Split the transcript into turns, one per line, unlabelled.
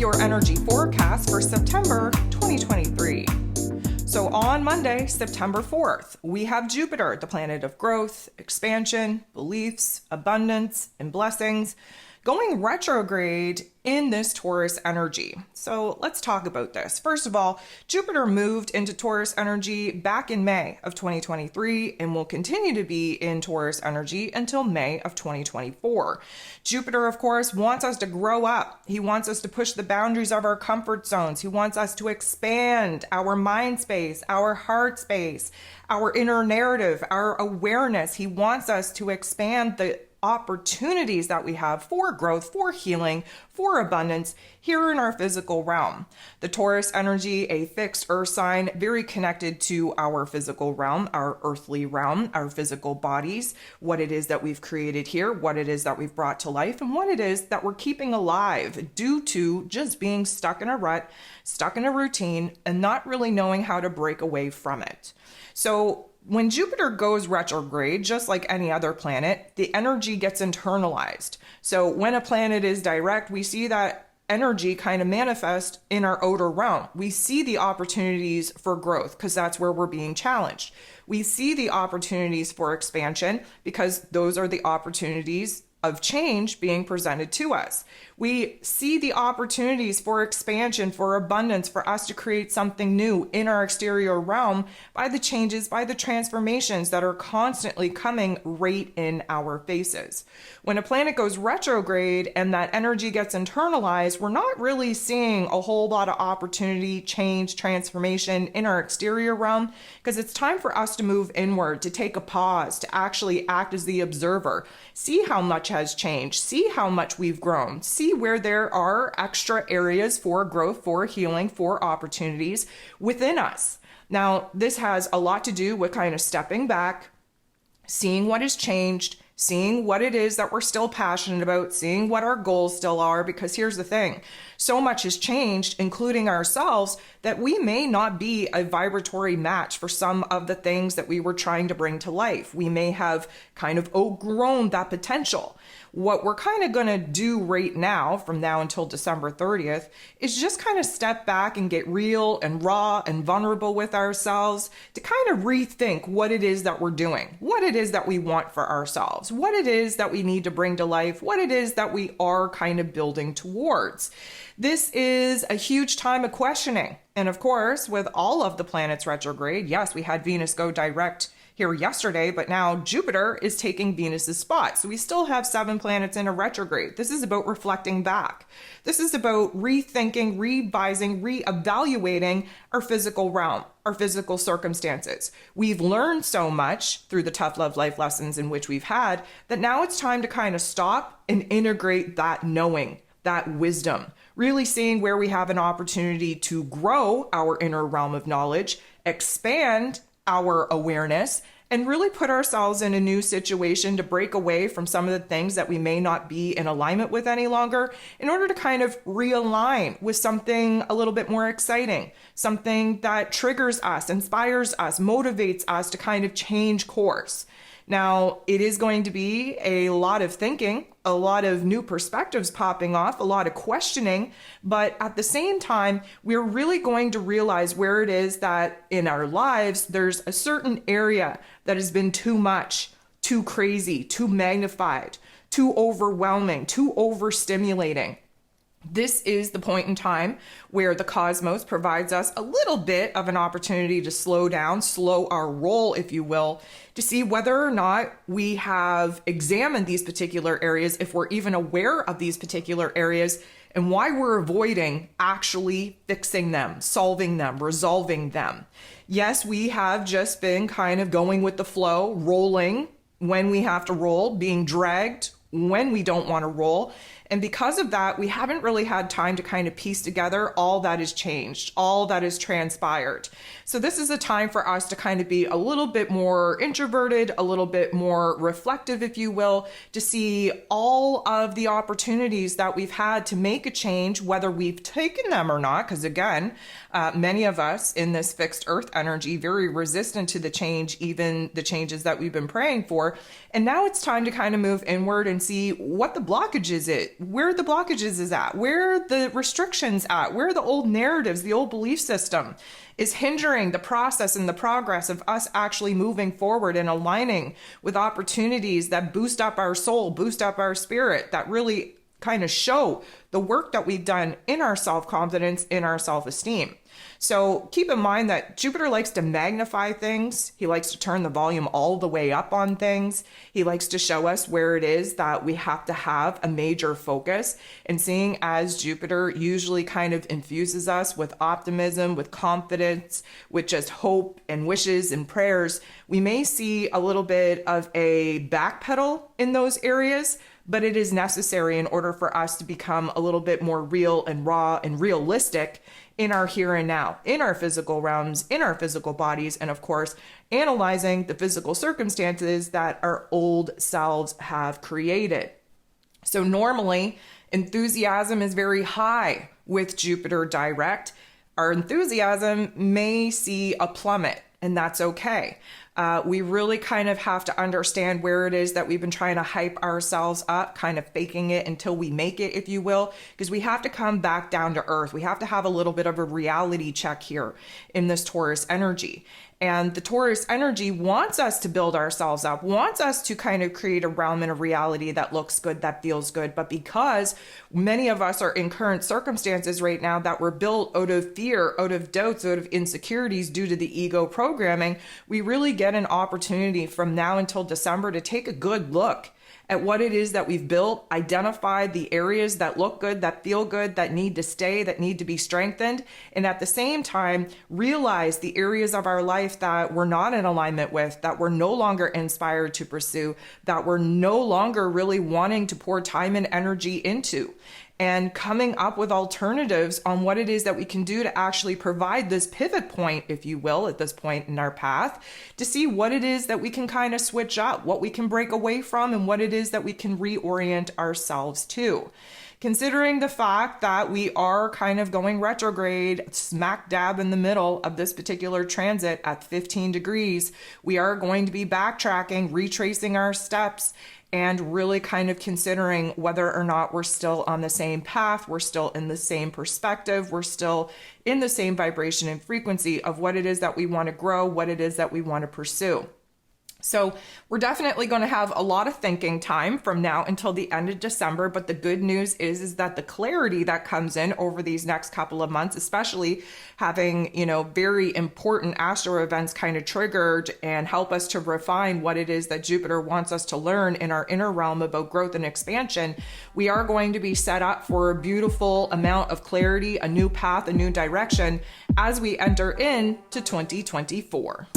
your energy forecast for September 2023. So on Monday, September 4th, we have Jupiter, the planet of growth, expansion, beliefs, abundance, and blessings, going retrograde in this Taurus energy. So let's talk about this. First of all, Jupiter moved into Taurus energy back in May of 2023 and will continue to be in Taurus energy until May of 2024. Jupiter, of course, wants us to grow up. He wants us to push the boundaries of our comfort zones. He wants us to expand our mind space, our heart space, our inner narrative, our awareness. He wants us to expand the opportunities that we have for growth, for healing, for abundance here in our physical realm. The Taurus energy, a fixed earth sign, very connected to our physical realm, our earthly realm, our physical bodies, what it is that we've created here, what it is that we've brought to life, and what it is that we're keeping alive due to just being stuck in a rut, stuck in a routine, and not really knowing how to break away from it. So when Jupiter goes retrograde, just like any other planet, the energy gets internalized. So when a planet is direct, we see that energy kind of manifest in our outer realm. We see the opportunities for growth because that's where we're being challenged. We see the opportunities for expansion because those are the opportunities of change being presented to us. We see the opportunities for expansion, for abundance, for us to create something new in our exterior realm by the changes, by the transformations that are constantly coming right in our faces. When a planet goes retrograde and that energy gets internalized, we're not really seeing a whole lot of opportunity, change, transformation in our exterior realm because it's time for us to move inward, to take a pause, to actually act as the observer, see how much has changed, see how much we've grown, see where there are extra areas for growth, for healing, for opportunities within us. Now, this has a lot to do with kind of stepping back, seeing what has changed, seeing what it is that we're still passionate about, seeing what our goals still are, because here's the thing, so much has changed, including ourselves, that we may not be a vibratory match for some of the things that we were trying to bring to life. We may have kind of outgrown that potential. What we're kind of going to do right now, from now until December 30th, is just kind of step back and get real and raw and vulnerable with ourselves to kind of rethink what it is that we're doing, what it is that we want for ourselves, what it is that we need to bring to life, what it is that we are kind of building towards. This is a huge time of questioning. And of course, with all of the planets retrograde, yes, we had Venus go direct here yesterday, but now Jupiter is taking Venus's spot. So we still have 7 planets in a retrograde. This is about reflecting back. This is about rethinking, revising, reevaluating our physical realm, our physical circumstances. We've learned so much through the tough love life lessons in which we've had that now it's time to kind of stop and integrate that knowing, that wisdom, really seeing where we have an opportunity to grow our inner realm of knowledge, expand our awareness, and really put ourselves in a new situation to break away from some of the things that we may not be in alignment with any longer in order to kind of realign with something a little bit more exciting, something that triggers us, inspires us, motivates us to kind of change course. Now, it is going to be a lot of thinking, a lot of new perspectives popping off, a lot of questioning, but at the same time, we're really going to realize where it is that in our lives, there's a certain area that has been too much, too crazy, too magnified, too overwhelming, too overstimulating. This is the point in time where the cosmos provides us a little bit of an opportunity to slow down, slow our roll, if you will, to see whether or not we have examined these particular areas, if we're even aware of these particular areas, and why we're avoiding actually fixing them, solving them, resolving them. Yes, we have just been kind of going with the flow, rolling when we have to roll, being dragged when we don't want to roll. And because of that, we haven't really had time to kind of piece together all that has changed, all that has transpired. So this is a time for us to kind of be a little bit more introverted, a little bit more reflective, if you will, to see all of the opportunities that we've had to make a change, whether we've taken them or not. Because again, many of us in this fixed earth energy, very resistant to the change, even the changes that we've been praying for. And now it's time to kind of move inward and see what the blockage is where the blockages is at, where the restrictions at, where the old narratives, the old belief system is hindering the process and the progress of us actually moving forward and aligning with opportunities that boost up our soul, boost up our spirit, that really kind of show the work that we've done in our self-confidence, in our self-esteem. So keep in mind that Jupiter likes to magnify things. He likes to turn the volume all the way up on things. He likes to show us where it is that we have to have a major focus. And seeing as Jupiter usually kind of infuses us with optimism, with confidence, with just hope and wishes and prayers, we may see a little bit of a backpedal in those areas, but it is necessary in order for us to become a little bit more real and raw and realistic in our here and now, in our physical realms, in our physical bodies, and of course, analyzing the physical circumstances that our old selves have created. So normally, enthusiasm is very high with Jupiter direct. Our enthusiasm may see a plummet, and that's okay. We really kind of have to understand where it is that we've been trying to hype ourselves up, kind of faking it until we make it, if you will, because we have to come back down to earth. We have to have a little bit of a reality check here in this Taurus energy. And the Taurus energy wants us to build ourselves up, wants us to kind of create a realm and a reality that looks good, that feels good. But because many of us are in current circumstances right now that were built out of fear, out of doubts, out of insecurities due to the ego programming, we really get an opportunity from now until December to take a good look at what it is that we've built, identify the areas that look good, that feel good, that need to stay, that need to be strengthened, and at the same time, realize the areas of our life that we're not in alignment with, that we're no longer inspired to pursue, that we're no longer really wanting to pour time and energy into. And coming up with alternatives on what it is that we can do to actually provide this pivot point, if you will, at this point in our path, to see what it is that we can kind of switch up, what we can break away from, and what it is that we can reorient ourselves to. Considering the fact that we are kind of going retrograde smack dab in the middle of this particular transit at 15 degrees, we are going to be backtracking, retracing our steps, and really kind of considering whether or not we're still on the same path, we're still in the same perspective, we're still in the same vibration and frequency of what it is that we want to grow, what it is that we want to pursue. So we're definitely going to have a lot of thinking time from now until the end of December. But the good news is that the clarity that comes in over these next couple of months, especially having, very important astro events kind of triggered and help us to refine what it is that Jupiter wants us to learn in our inner realm about growth and expansion, we are going to be set up for a beautiful amount of clarity, a new path, a new direction as we enter into 2024.